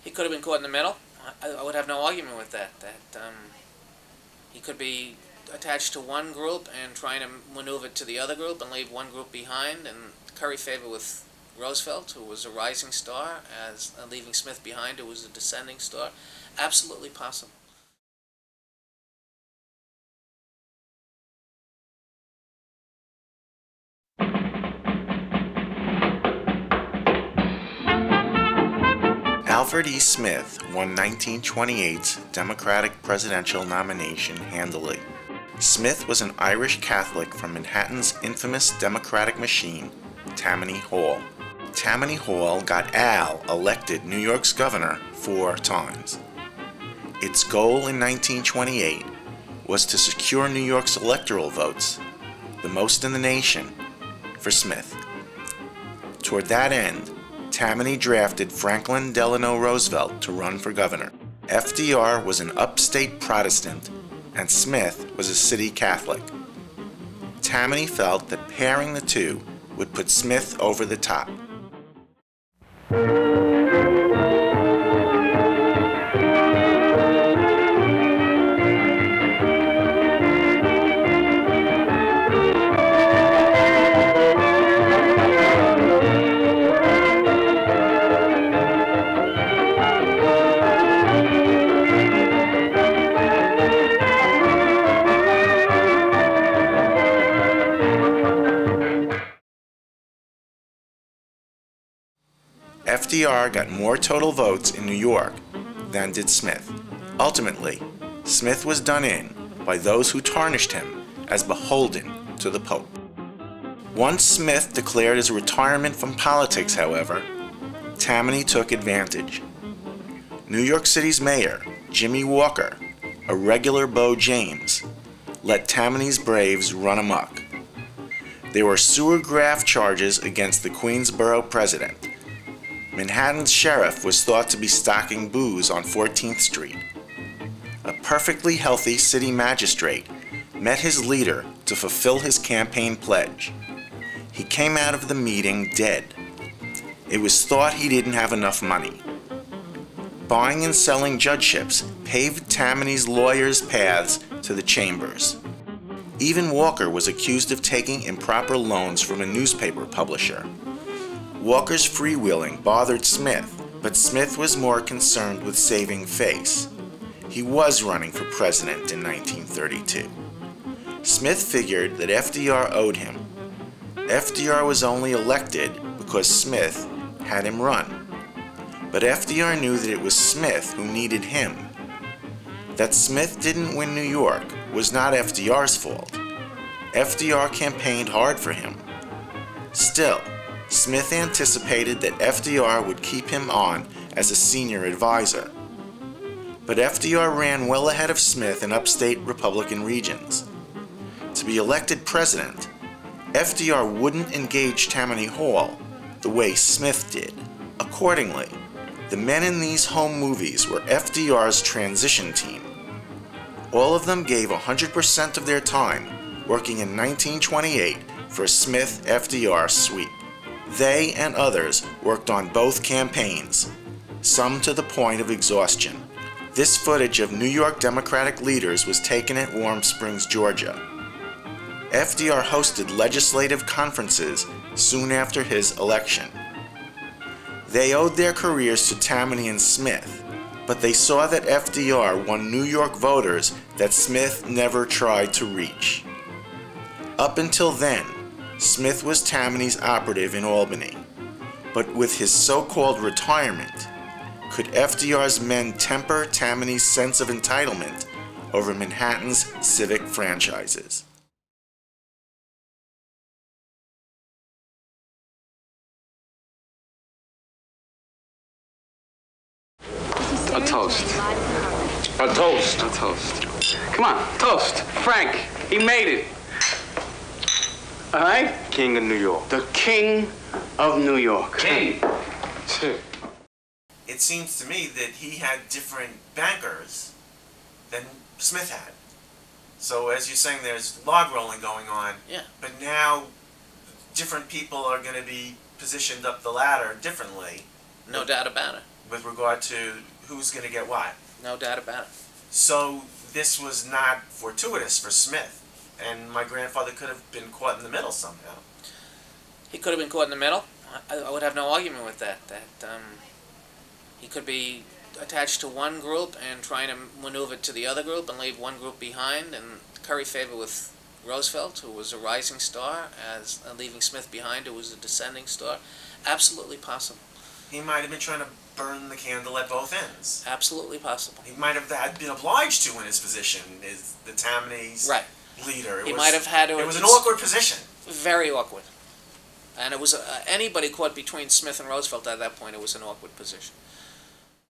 He could have been caught in the middle. I would have no argument with that. He could be attached to one group and trying to maneuver to the other group and leave one group behind, and curry favor with Roosevelt, who was a rising star, as leaving Smith behind, who was a descending star. Absolutely possible. Alfred E. Smith won 1928's Democratic presidential nomination handily. Smith was an Irish Catholic from Manhattan's infamous Democratic machine, Tammany Hall. Tammany Hall got Al elected New York's governor 4 times. Its goal in 1928 was to secure New York's electoral votes, the most in the nation, for Smith. Toward that end, Tammany drafted Franklin Delano Roosevelt to run for governor. FDR was an upstate Protestant, and Smith was a city Catholic. Tammany felt that pairing the two would put Smith over the top. FDR got more total votes in New York than did Smith. Ultimately, Smith was done in by those who tarnished him as beholden to the Pope. Once Smith declared his retirement from politics, however, Tammany took advantage. New York City's mayor, Jimmy Walker, a regular Bo James, let Tammany's braves run amok. There were sewer graft charges against the Queensborough president. Manhattan's sheriff was thought to be stocking booze on 14th Street. A perfectly healthy city magistrate met his leader to fulfill his campaign pledge. He came out of the meeting dead. It was thought he didn't have enough money. Buying and selling judgeships paved Tammany's lawyers' paths to the chambers. Even Walker was accused of taking improper loans from a newspaper publisher. Walker's freewheeling bothered Smith, but Smith was more concerned with saving face. He was running for president in 1932. Smith figured that FDR owed him. FDR was only elected because Smith had him run. But FDR knew that it was Smith who needed him. That Smith didn't win New York was not FDR's fault. FDR campaigned hard for him. Still, Smith anticipated that FDR would keep him on as a senior advisor. But FDR ran well ahead of Smith in upstate Republican regions. To be elected president, FDR wouldn't engage Tammany Hall the way Smith did. Accordingly, the men in these home movies were FDR's transition team. All of them gave 100% of their time working in 1928 for a Smith-FDR sweep. They and others worked on both campaigns, some to the point of exhaustion. This footage of New York Democratic leaders was taken at Warm Springs, Georgia. FDR hosted legislative conferences soon after his election. They owed their careers to Tammany and Smith, but they saw that FDR won New York voters that Smith never tried to reach. Up until then, Smith was Tammany's operative in Albany, but with his so-called retirement, could FDR's men temper Tammany's sense of entitlement over Manhattan's civic franchises? A toast. A toast. A toast. Come on, toast. Frank, he made it. All right? King of New York. The King of New York. King. It seems to me that he had different bankers than Smith had. So as you're saying, there's log rolling going on. Yeah. But now different people are going to be positioned up the ladder differently. No doubt about it. with regard to who's going to get what. No doubt about it. So this was not fortuitous for Smith, and my grandfather could have been caught in the middle somehow. He could have been caught in the middle. I would have no argument with that. He could be attached to one group and trying to maneuver to the other group and leave one group behind, and curry favor with Roosevelt, who was a rising star, as leaving Smith behind, who was a descending star. Absolutely possible. He might have been trying to burn the candle at both ends. Absolutely possible. He might have been obliged to in his position as the Tammany's leader. He might have had to. It was an awkward position. Very awkward. And it was anybody caught between Smith and Roosevelt at that point. It was an awkward position.